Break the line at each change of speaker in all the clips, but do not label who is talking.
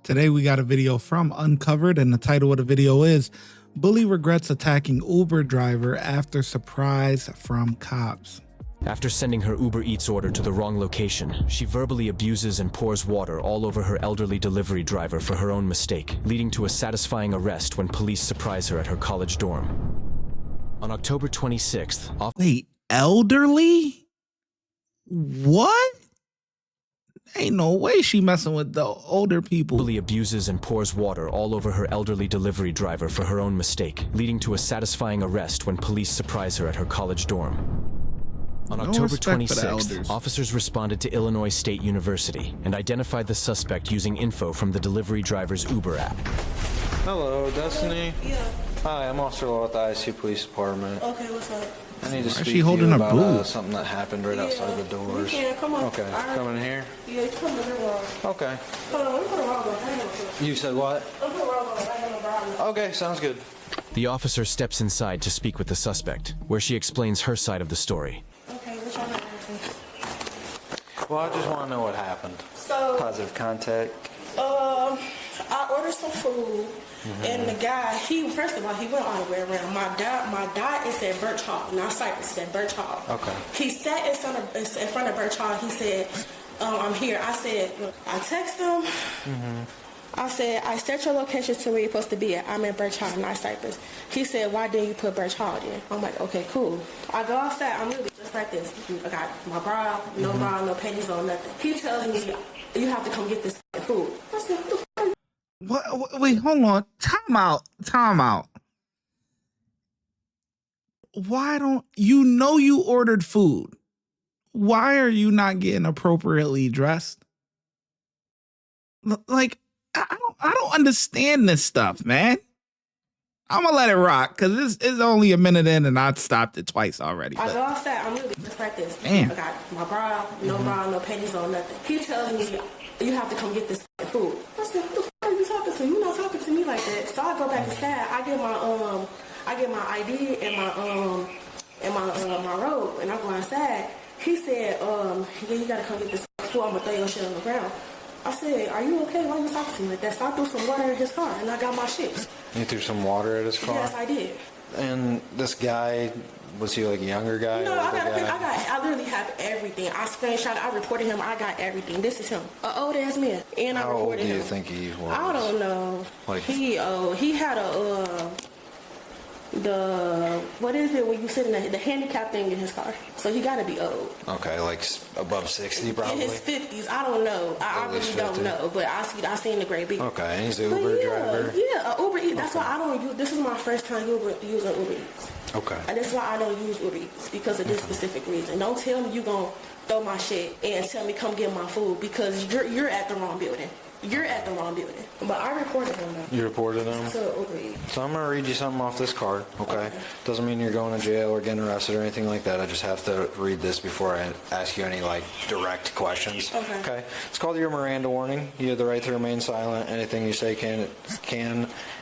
Today we got a video from Uncovered, and the title of the video is Bully Regrets Attacking Uber Driver After Surprise from Cops.
After sending her Uber Eats order to the wrong location, she verbally abuses and pours water all over her elderly delivery driver for her own mistake, leading to a satisfying arrest when police surprise her at her college dorm. On October 26th,
Wait, elderly? What? Ain't no way she messing with the older people.
Bully abuses and pours water all over her elderly delivery driver for her own mistake, leading to a satisfying arrest when police surprise her at her college dorm. On October 26th, officers responded to Illinois State University and identified the suspect using info from the delivery driver's Uber app.
Hello, Destiny.
Yeah.
Hi, I'm Officer Law at the IC Police Department.
Okay, what's up?
I need to speak
she
to
holding
you
her
about
boob?
something that happened right outside the doors.
You can, come on.
Okay, come in here.
Yeah, you come in here wrong.
Okay.
Hold on, let me put a robe on. I ain't no
You said what?
I'm putting a robe on. I ain't no problem.
Okay, sounds good.
The officer steps inside to speak with the suspect, where she explains her side of the story.
Okay, what y'all got?
Well, I just want to know what happened.
So,
Positive contact.
I ordered some food, and the guy, first of all, he went all the way around. My dot is at Birch Hall, not Cypress, it's at Birch Hall.
Okay.
He sat in front of Birch Hall. He said, I'm here. I said, I texted him. I said, I set your location to where you're supposed to be at. I'm in Birch Hall, not Cypress. He said, why didn't you put Birch Hall there? I'm like, okay, cool. I go outside, I'm really just like this. I got my bra, no bra, no panties on, nothing. He tells me, you have to come get this food. I said, what the fuck?
What? Wait, hold on. Time out. Why don't you ordered food? Why are you not getting appropriately dressed? Like, I don't understand this stuff, man. I'm gonna let it rock because it's only a minute in and I stopped it twice already.
I go outside, I'm really just like this.
Damn.
I got my bra, no bra, no panties on, nothing. He tells me, you have to come get this food. I said, what the fuck are you talking to? You're not talking to me like that. So I go back inside, I get my ID and my robe, and I go outside. He said, yeah, you gotta come get this food. I'm gonna throw your shit on the ground. I said, are you okay? Why are you talking to me like that? So I threw some water in his car, and I got my shit.
You threw some water at his car?
Yes, I did.
And this guy, was he like a younger guy?
No,
older
I literally have everything. I screenshot, I reported him, I got everything. This is him. An old ass man. And
How
I
old
reported
do
him.
you think he was?
I don't know.
Like,
He had what is it when you sit in the handicap thing in his car? So he gotta be old.
Okay, like above 60 probably?
In his 50s, I don't know. I really don't know. But I seen the gray beat.
Okay, and he's an Uber driver?
Yeah, Uber Eats. That's why I don't use, this is my first time using Uber Eats.
Okay.
And that's why I don't use Uber Eats, because of this specific reason. Don't tell me you gonna throw my shit and tell me come get my food, because you're at the wrong building. You're at the wrong building. But I reported him though.
You reported him?
To Uber Eats.
So I'm going to read you something off this card, okay? Doesn't mean you're going to jail or getting arrested or anything like that. I just have to read this before I ask you any, like, direct questions. Okay? It's called your Miranda warning. You have the right to remain silent. Anything you say can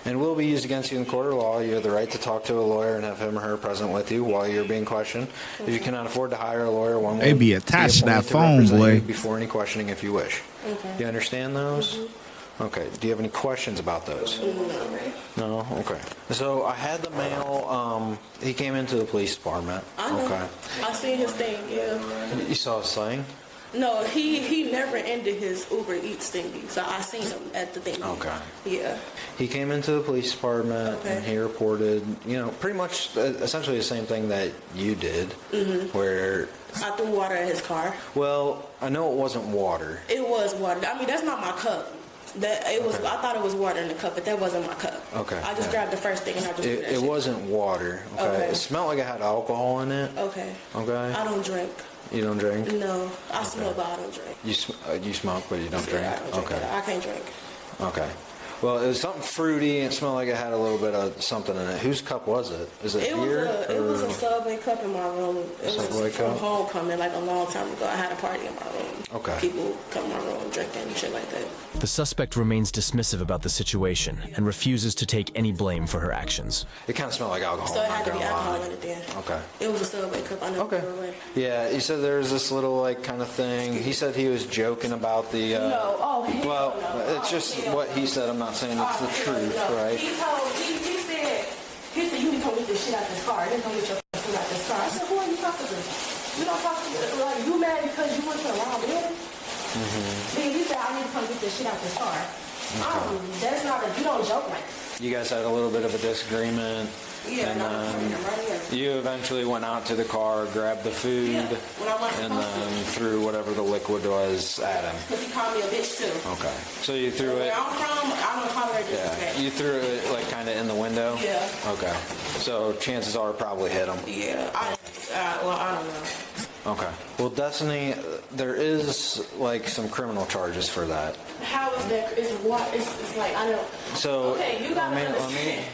and will be used against you in court of law. You have the right to talk to a lawyer and have him or her present with you while you're being questioned. If you cannot afford to hire a lawyer, one
They
will
be attached to that
appointed
phone,
represent
boy.
you before any questioning if you wish.
Okay.
You understand those? Okay. Do you have any questions about those? No? Okay. So I had the mail, he came into the police department.
I know.
Okay.
I seen his thing, yeah.
You saw his thing?
No, he never ended his Uber Eats thingy, so I seen him at the thing.
Okay.
Yeah.
He came into the police department and he reported, pretty much essentially the same thing that you did, where...
I threw water in his car.
Well, I know it wasn't water.
It was water. I mean, that's not my cup. I thought it was water in the cup, but that wasn't my cup.
Okay.
I just grabbed the first thing and I just threw that
It
shit.
wasn't water. Okay. It smelled like it had alcohol in it.
Okay.
Okay.
I don't drink.
You don't drink?
No. I smoke, but I don't drink.
You smoke, but you don't drink?
Yeah, I don't drink.
Okay.
I can't drink.
Okay. Well, it was something fruity. It smelled like it had a little bit of something in it. Whose cup was it? Is it here?
It was a Subway cup in my room. It
Subway
was from
cup?
homecoming, like a long time ago. I had a party in my room.
Okay.
People come in my room drinking and shit like that.
The suspect remains dismissive about the situation and refuses to take any blame for her actions.
It kind of smelled like alcohol.
So it
I'm
had to
not
be
gonna lie.
alcohol in it then.
Okay.
It was a Subway cup. I never
Okay.
threw it away.
Yeah, you said there was this little like kind of thing. He said he was joking about the.
No. Oh, hell
Well,
no.
it's just what he said. I'm not saying it's the truth,
No.
right?
He said, you need to come get this shit out this car. Then come get your food out this car. I said, who are you talking to? You don't talk to me. Like, you mad because you went to the wrong building? Then he said, I need to come get this shit out this car. That's not you don't joke like that.
You guys had a little bit of a disagreement.
Yeah,
and
no, right here.
you eventually went out to the car, grabbed the food,
Yeah, when I went to
and
the
then threw whatever the liquid was at him.
Because he called me a bitch too.
Okay. So you threw
Where
it.
I'm from, I don't tolerate
Yeah.
disrespect.
You threw it like kind of in the window.
Yeah.
Okay. So chances are it probably hit him.
Yeah, I don't know.
Okay. Well, Destiny, there is like some criminal charges for that.
How is that? It's what? It's like I don't.
So
Okay, you gotta
let me.
understand.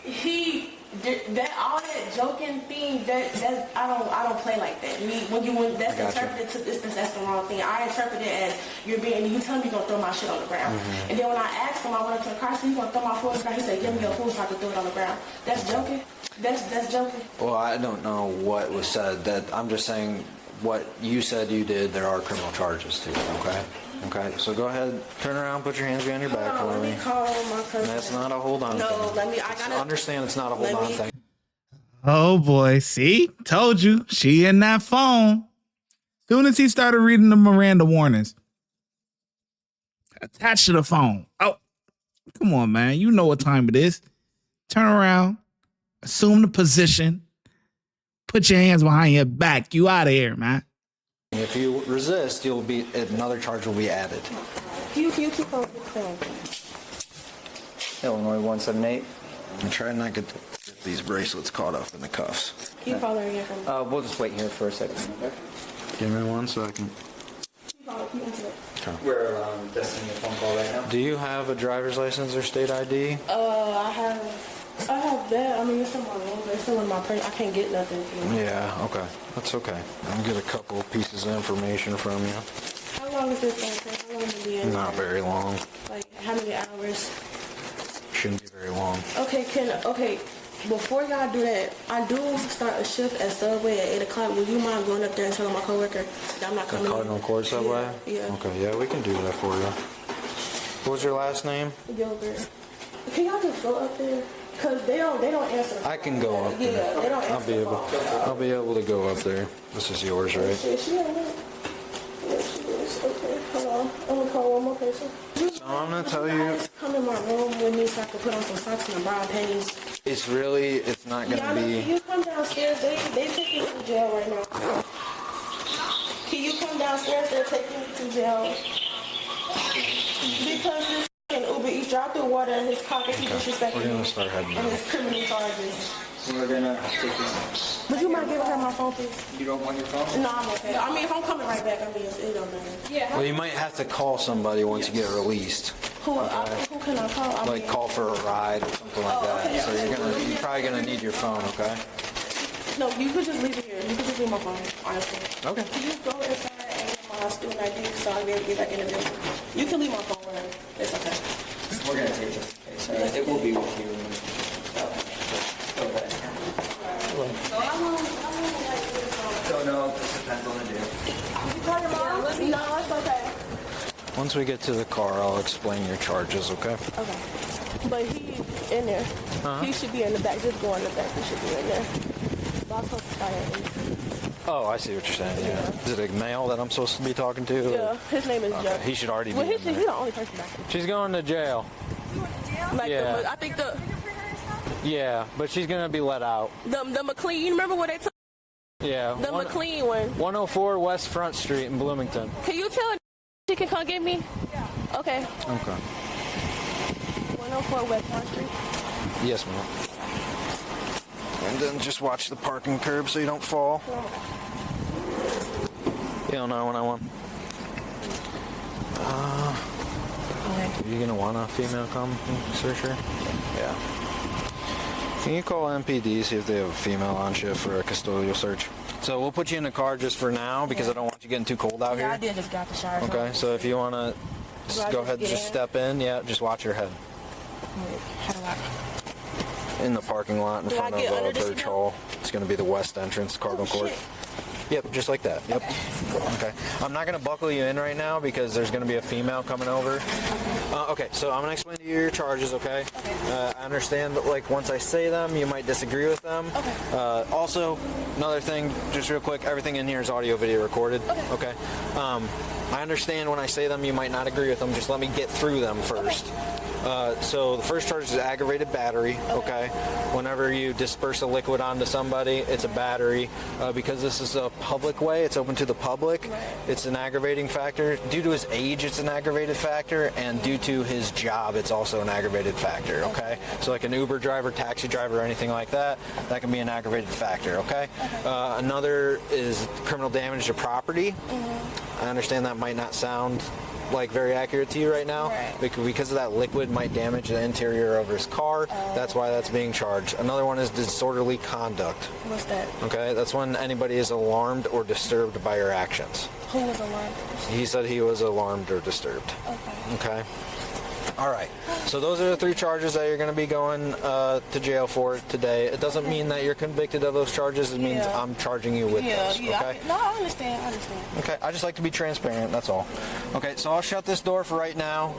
He did that all that joking thing. That I don't play like that. When that's
I gotcha.
interpreted to this, that's the wrong thing. I interpret it as you tell me you're gonna throw my shit on the ground. And then when I asked him, I went up to the car, so you gonna throw my food on the ground? He said, give me your food so I can throw it on the ground. That's joking. That's joking.
Well, I don't know what was said. That I'm just saying what you said you did. There are criminal charges too. Okay. Okay. So go ahead, turn around, put your hands behind your back for
Let
me.
me call my cousin.
That's not a hold on.
No,
thing.
I gotta
Understand it's not a hold on thing.
Oh boy, see? Told you. She in that phone. Soon as he started reading the Miranda warnings. Attached to the phone. Oh, come on, man. You know what time it is. Turn around. Assume the position. Put your hands behind your back. You out of here, man.
If you resist, you'll be another charge will be added.
You keep on the phone.
Illinois 178.
I'm trying not to get these bracelets caught up in the cuffs.
Keep calling again from me.
We'll just wait here for a second. Okay.
Give me 1 second.
Keep answer it.
We're testing a phone call right now.
Do you have a driver's license or state ID?
I have that. I mean, it's in my room, but it's still in my purse. I can't get nothing.
Yeah, okay. That's okay. I'll get a couple of pieces of information from you.
How long is this going to take? How long will be in
Not
there?
very long.
Like, how many hours?
Shouldn't be very long.
Okay, before y'all do that, I do start a shift at Subway at 8 o'clock. Would you mind going up there and telling my coworker that I'm not
The
coming
Cardinal
in?
Court Subway?
Yeah.
Okay, yeah, we can do that for you. What was your last name?
Gilbert. Can y'all just go up there? Because they don't answer the phone.
I can go up there.
Yeah, they don't answer the phone.
I'll be able to go up there. This is yours, right?
Shit, she ain't it. Yeah, she is. Okay, hold on. I'm going to call one more person.
So I'm gonna tell you,
Come in my room with me so I can put on some socks and a brown panties.
it's not gonna
Yana,
be.
can you come downstairs? They taking me to jail right now. Can you come downstairs? They're taking me to jail. Because this f***ing Uber Eats dropped the water in his car because he disrespected
We're
me.
gonna start heading
And
out.
his criminal charges.
We're gonna take you.
Would you mind giving her my phone, please?
You don't want your phone?
No, I'm okay. I mean, if I'm coming right back, I mean, it don't matter. Yeah.
Well, you might have to call somebody once you get released.
Who can I call? I
Like
mean,
call for a ride or something like that.
okay.
So you're probably gonna need your phone, okay?
no, you could just leave it here. You could just leave my phone, honestly.
Okay.
Can you go inside and get my student ID so I'll be able to get back in the building? You can leave my phone wherever. It's okay.
We're gonna take this. Okay, so it will be with you. Go ahead.
So how long like this phone?
Don't know. This depends on the day.
You call your mom? No, it's okay.
Once we get to the car, I'll explain your charges, okay?
Okay. But he's in there. He should be in the back. Just go in the back. He should be in there. Boss supposed to start at 8.
Oh, I see what you're saying. Yeah. Is it a male that I'm supposed to be talking to?
Yeah, his name is Joe.
He should already be.
Well,
in
he's
there.
the only person back there.
She's going to jail.
Like
Yeah.
I think
Yeah, but she's gonna be let out.
the McLean. You remember where they took
Yeah.
the McLean one?
104 West Front Street in Bloomington.
Can you tell she can come get me? Yeah. Okay.
Okay.
104 West Front Street.
Yes, ma'am. And then just watch the parking curb so you don't fall. You don't know when I want.
Okay.
You gonna want a female come search her? Yeah. Can you call MPD, see if they have a female on shift for a custodial search? So we'll put you in the car just for now because I don't want you getting too cold out here.
I did just got the shower.
Okay, so if you want to go ahead and just step in, yeah, just watch your head.
How do I?
In the parking lot in front of Birch Hall. It's going to be the west entrance, Cardinal Court. Yep, just like that. Yep. Okay. I'm not going to buckle you in right now because there's going to be a female coming over. Okay, so I'm going to explain to you your charges, okay? I understand that, like, once I say them, you might disagree with them. Okay. Also, another thing, just real quick, everything in here is audio-video recorded. Okay. I understand when I say them, you might not agree with them. Just let me get through them first. So the first charge is aggravated battery, okay? Whenever you disperse a liquid onto somebody, it's a battery. Because this is a public way, it's open to the public, it's an aggravating factor. Due to his age, it's an aggravated factor, and due to his job, it's also an aggravated factor, okay? So like an Uber driver, taxi driver, or anything like that, that can be an aggravated factor, okay? Another is criminal damage to property. I understand that might not sound like very accurate to you right now, because of that liquid might damage the interior of his car. That's why that's being charged. Another one is disorderly conduct.
What's that?
Okay, that's when anybody is alarmed or disturbed by your actions.
Who was alarmed?
He said he was alarmed or disturbed. Okay. All right. So those are the 3 charges that you're going to be going to jail for today. It doesn't mean that you're convicted of those charges. It means I'm charging you with those. Okay?
No, I understand.
Okay. I just like to be transparent. That's all. Okay. So I'll shut this door for right now.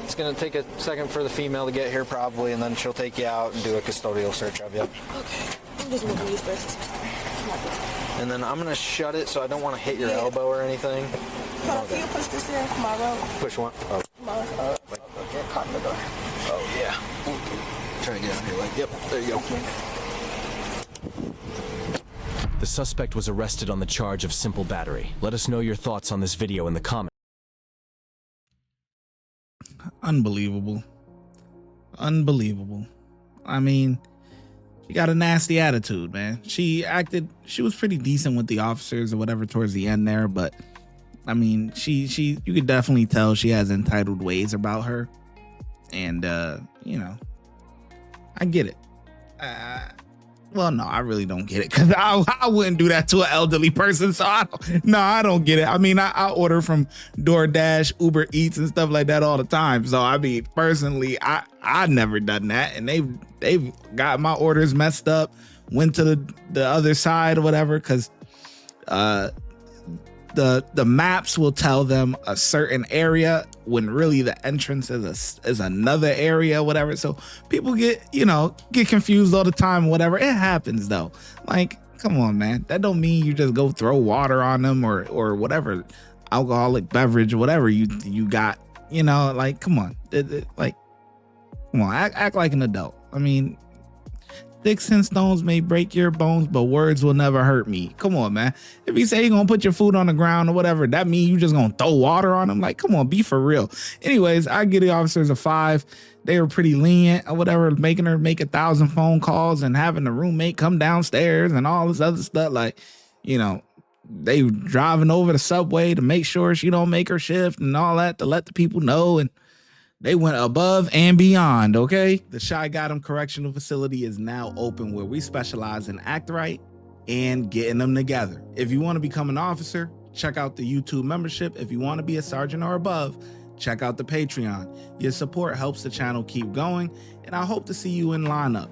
It's going to take a second for the female to get here probably, and then she'll take you out and do a custodial search of you.
Okay. I'm just moving these braces.
And then I'm going to shut it so I don't want to hit your elbow or anything.
Can you push this in for my road?
Push one. Oh.
Get caught in the door.
Oh, yeah. Try to get out here. Like, yep, there you go.
The suspect was arrested on the charge of simple battery. Let us know your thoughts on this video in the comments.
Unbelievable. Unbelievable. I mean, she got a nasty attitude, man. She was pretty decent with the officers or whatever towards the end there, but I mean, you could definitely tell she has entitled ways about her. And, you know, I get it. Well, no, I really don't get it, because I wouldn't do that to an elderly person. So I don't get it. I mean, I order from DoorDash, Uber Eats and stuff like that all the time. So I mean, personally, I never done that, and they've got my orders messed up, went to the other side or whatever, because the maps will tell them a certain area when really the entrance is another area, whatever. So people get confused all the time, whatever. It happens though. Like, come on, man. That don't mean you just go throw water on them or whatever alcoholic beverage or whatever you got, like, come on. Like, come on, act like an adult. I mean, sticks and stones may break your bones, but words will never hurt me. Come on, man. If you say you're gonna put your food on the ground or whatever, that means you just gonna throw water on them? Like, come on, be for real. Anyways, I give the officers a 5. They were pretty lenient or whatever, making her make 1,000 phone calls and having the roommate come downstairs and all this other stuff. Like, they driving over the subway to make sure she don't make her shift and all that, to let the people know. And they went above and beyond, okay? The ShyGotEm Correctional Facility is now open, where we specialize in act right and getting them together. If you want to become an officer, check out the YouTube membership. If you want to be a sergeant or above, check out the Patreon. Your support helps the channel keep going, and I hope to see you in lineup.